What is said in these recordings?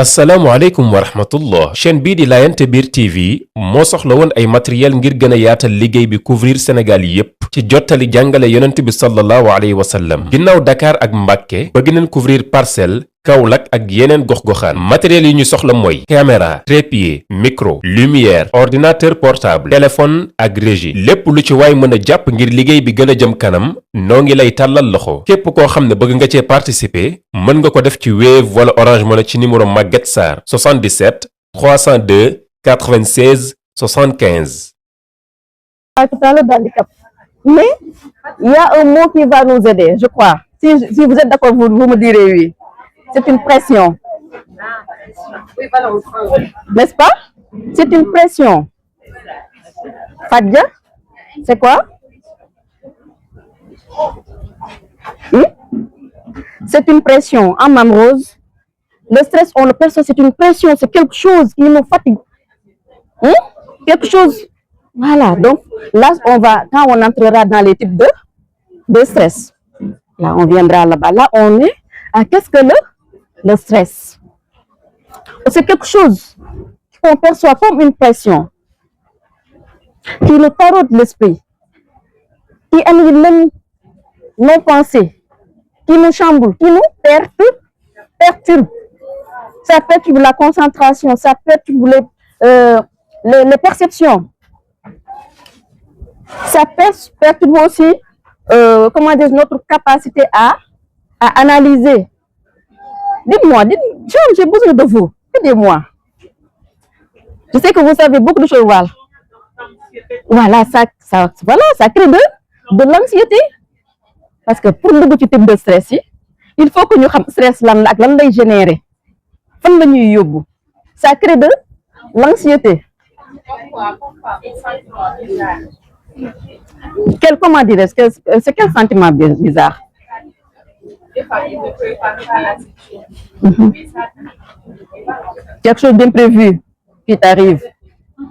asalaamaaleykum wa rahmatullah chaîne bii di Layante Biir TV moo soxla woon ay matériel ngir gën a yaatal liggéey bi couvrir Sénégal yépp ci jottali jàngale yonent bi sallallahu alayhi wa sallam ginnaaw Dakar ak Mbàkke bëgg nañ couvrir Parcelles Kaolack ak yeneen gox-goxaan matériel yi ñu soxla mooy caméra trépied micro lumière ordinateur portable téléphone ak régie lépp lu ci waay mën a jàpp ngir liggéey bi gën a jëm kanam noo ngi lay tàllal loxo képp koo xam ne bëgg nga cee participer mën nga ko def ci Wave wala Orange Money ci numéro Maguette Sarr 77 302 96 75. Tout à l'heure d'handicap. Mais il y a un mot qui va nous aider, je crois. Si vous êtes d'accord, vous me direz oui. C'est une pression. N'est-ce pas? C'est une pression. Fadja, c'est quoi? C'est une pression. En Mame Rose, le stress, on le perçoit, c'est une pression, c'est quelque chose qui nous fatigue. Quelque chose. Voilà, donc là, quand on entrera dans les types de stress, là, on viendra là-bas. Là, on est à qu'est-ce que le stress? C'est quelque chose qu'on perçoit comme une pression qui nous taraude l'esprit, qui annule nos pensées, qui nous chamboule, qui nous perturbe. Ça perturbe la concentration, ça perturbe les perceptions. Ça perturbe aussi comment dire, notre capacité à analyser. Dites-moi, j'ai besoin de vous. Aidez-moi. Je sais que vous savez beaucoup de choses. Voilà, ça crée de l'anxiété. Parce que pour nous type de stress, il faut que nous sachions stress lan générer. Ça crée de l'anxiété. Comment dire, c'est quel sentiment bizarre? Quelque chose d'imprévu qui t'arrive.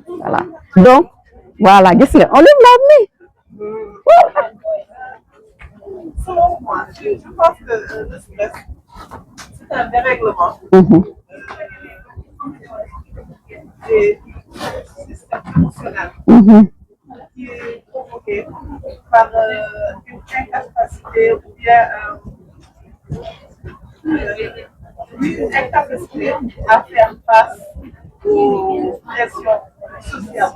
Voilà. Donc, voilà, on lève la main. Selon moi, je pense que le stress, c'est un dérèglement des systèmes émotionnels qui est provoqué par une incapacité ou bien une incapacité à faire face aux pressions sociales.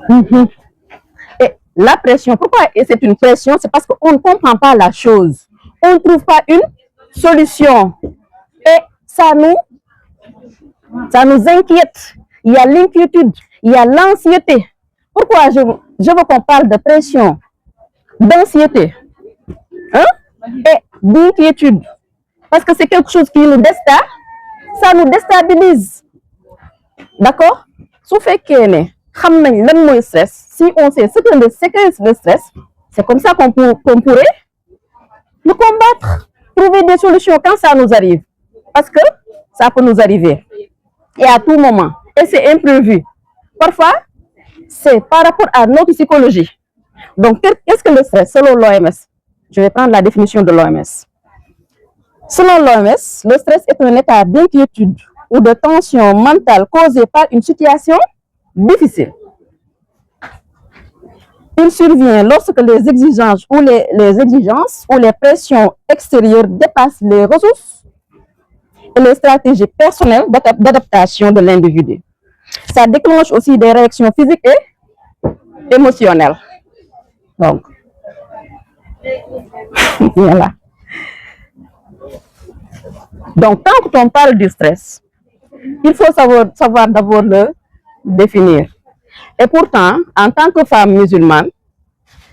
Et la pression, pourquoi c'est une pression? C'est parce qu'on ne comprend pas la chose. On ne trouve pas une solution. Et ça nous inquiète. Il y a l'inquiétude, il y a l'anxiété. Pourquoi je veux qu'on parle de pression, d'anxiété et d'inquiétude? Parce que c'est quelque chose qui nous ça nous déstabilise. D'accord? Sauf que si on sait ce que c'est le stress, c'est comme ça qu'on pourrait le combattre, trouver des solutions quand ça nous arrive. Parce que ça peut nous arriver. Et à tout moment. Et c'est imprévu. Parfois, c'est par rapport à notre psychologie. Donc, qu'est-ce que le stress selon l'OMS? Je vais prendre la définition de l'OMS. Selon l'OMS, le stress est un état d'inquiétude ou de tension mentale causé par une situation difficile. Il survient lorsque les exigences ou les pressions extérieures dépassent les ressources et les stratégies personnelles d'adaptation de l'individu. Ça déclenche aussi des réactions physiques et émotionnelles. Donc, voilà. Donc, quand on parle du stress, il faut savoir d'abord le définir. Et pourtant, en tant que femme musulmane,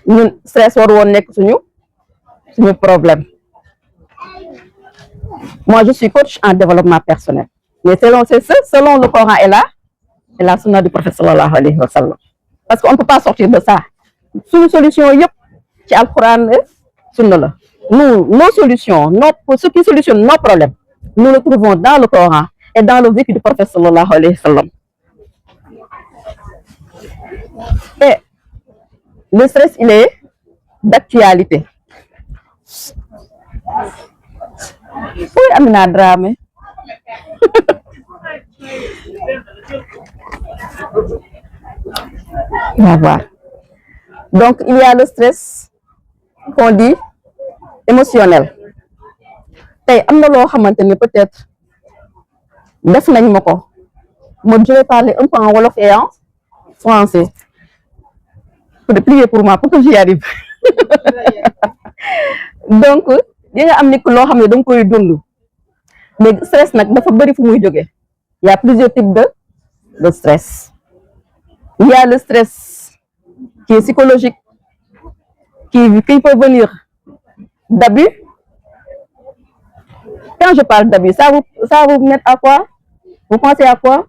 le stress est un problème. Moi, je suis coach en développement personnel. Mais selon le Coran et la sunna du prophète sallallahu alayhi wa sallam. Parce qu'on ne peut pas sortir de ça. C'est une solution, c'est le Coran et sunna. Nous, nos solutions, ce qui solutionne nos problèmes, nous le trouvons dans le Coran et dans le vécu du prophète sallallahu alayhi wa sallam. Et le stress, il est d'actualité. Oui, Amina Dramé. On va voir. Donc, il y a le stress qu'on dit émotionnel. Tey am na loo xamante ni peut-être def nañ ma ko. Moi, je vais parler un peu en wolof et en français. Priez pour moi pour que j'y arrive. Donc, di nga am ni loo xam ne da nga koy dund. Mais stress nag dafa bëri fu muy jóge. Il y a plusieurs types de stress. Il y a le stress qui est psychologique, qui peut venir d'abus. Quand je parle d'abus, ça vous met à quoi? Vous pensez à quoi?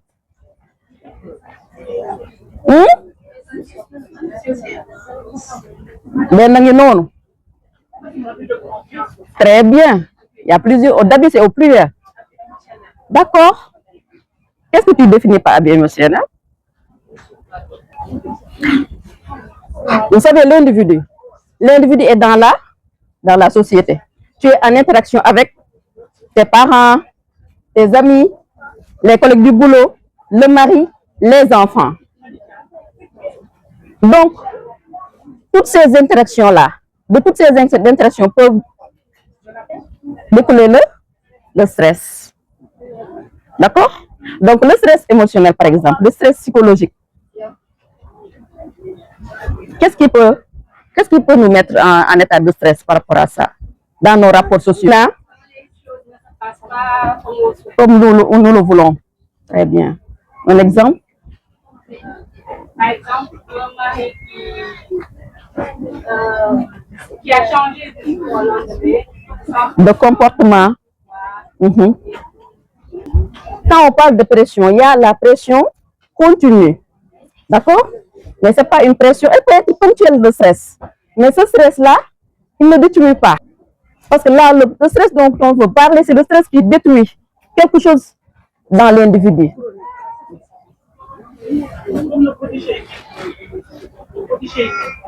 Non. Très bien. Il y a plusieurs. D'abus, c'est au pluriel. D'accord. Qu'est-ce que tu définis par abus émotionnel? Vous savez, l'individu est dans la société. Tu es en interaction avec tes parents, tes amis, les collègues du boulot, le mari, les enfants. Donc, toutes ces interactions-là, de toutes ces interactions peuvent découler le stress. D'accord? Donc, le stress émotionnel, par exemple, le stress psychologique, qu'est-ce qui peut nous mettre en état de stress par rapport à ça dans nos rapports sociaux? Là, comme nous le voulons. Très bien. Un exemple? Par exemple, un mari qui a changé de comportement. Quand on parle de pression, il y a la pression continue. D'accord? Mais ce n'est pas une pression, elle peut être ponctuelle de stress. Mais ce stress-là, il ne détruit pas. Parce que là, le stress dont on veut parler, c'est le stress qui détruit quelque chose dans l'individu.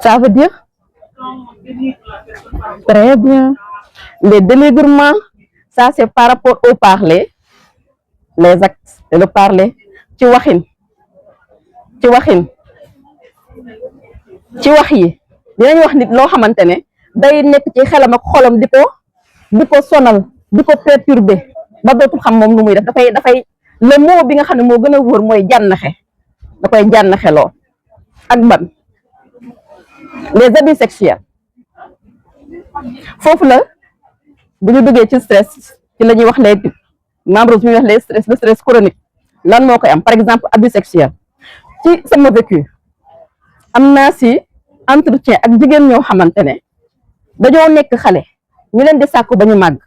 Ça veut dire? Très bien. Les dénigrements, ça c'est par rapport au parler, les actes et le parler. Ci waxin ci wax yi dinañ wax nit loo xamante ne day nekk ci xelam ak xolam di ko sonal di ko perturber ba dootul xam moom nu muy def dafay le mot bi nga xam ne moo gën a wóor mooy jànnaxe da koy jànnaxeloo ak ban les abus sexuels foofu la bu ñu duggee ci stress ci la ñuy wax les types membres bi ñuy wax le stress chronique lan moo koy am par exemple abus sexuel ci sama vécu am naa si entretien ak jigéen ñoo xamante ne dañoo nekk xale ñu leen di sàkku ba ñu màgg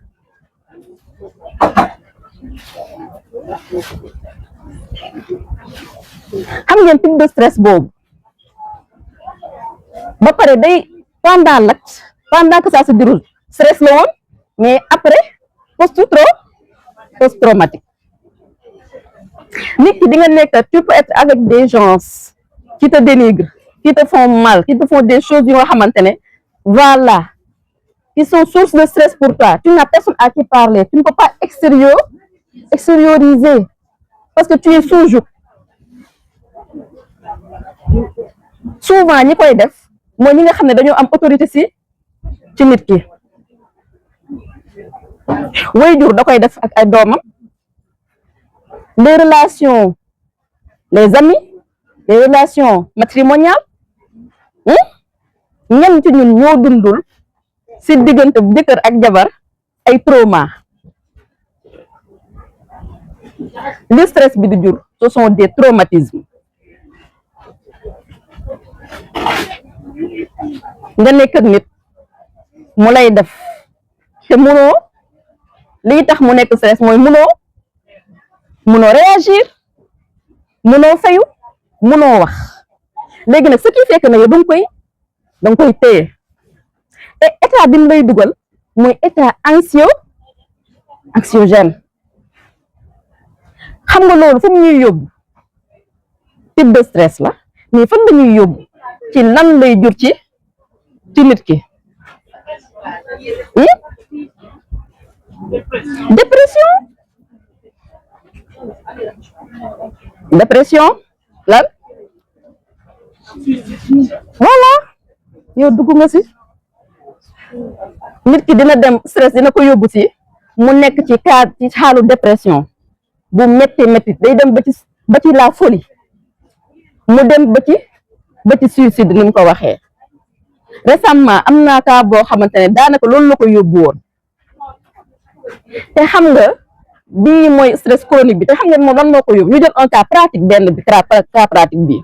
xam ngeen type de stress boobu ba pare day pendant que ça se déroule stress la woon mais après post-traumatique nit ki di nga nekk tu peux être avec des gens qui te dénigrent qui te font mal qui te font des choses yoo xamante ne voilà qui sont source de stress pour toi tu n'as personne à qui parler tu ne peux pas extérioriser parce que tu es sous-joug souvent ñi koy def mooy ñi nga xam ne dañoo am autorité ci nit ki waajur da koy def ak ay doomam les relations les amis les relations matrimoniales ñenn ci ñun ñoo dundul ci diggante jëkkër ak jabar ay trauma le stress bi di jur ce sont des traumatismes nga nekk ak nit mu lay def te munoo lii tax mu nekk stress mooy munoo réagir munoo fayu munoo wax léegi nag ce qui fait que nag da nga koy téye te état bi mu lay dugal mooy état anxiogène xam nga loolu fu mu ñuy yóbbu type de stress la mais fan la ñuy yóbbu ci lan lay jur ci nit ki dépression dépression lan voilà yow dugg nga si nit ki dina dem stress dina ko yóbbu si mu nekk ci xaalu dépression bu métti day dem ba ci la folie mu dem ba ci suicide ni mu ko waxee récemment am naa cas boo xamante ne daanaka loolu la ko yóbbu woon te xam nga bii mooy stress chronique bi te xam nga moom lan moo ko yóbbu ñu jël un cas pratique benn bi cas pratique bi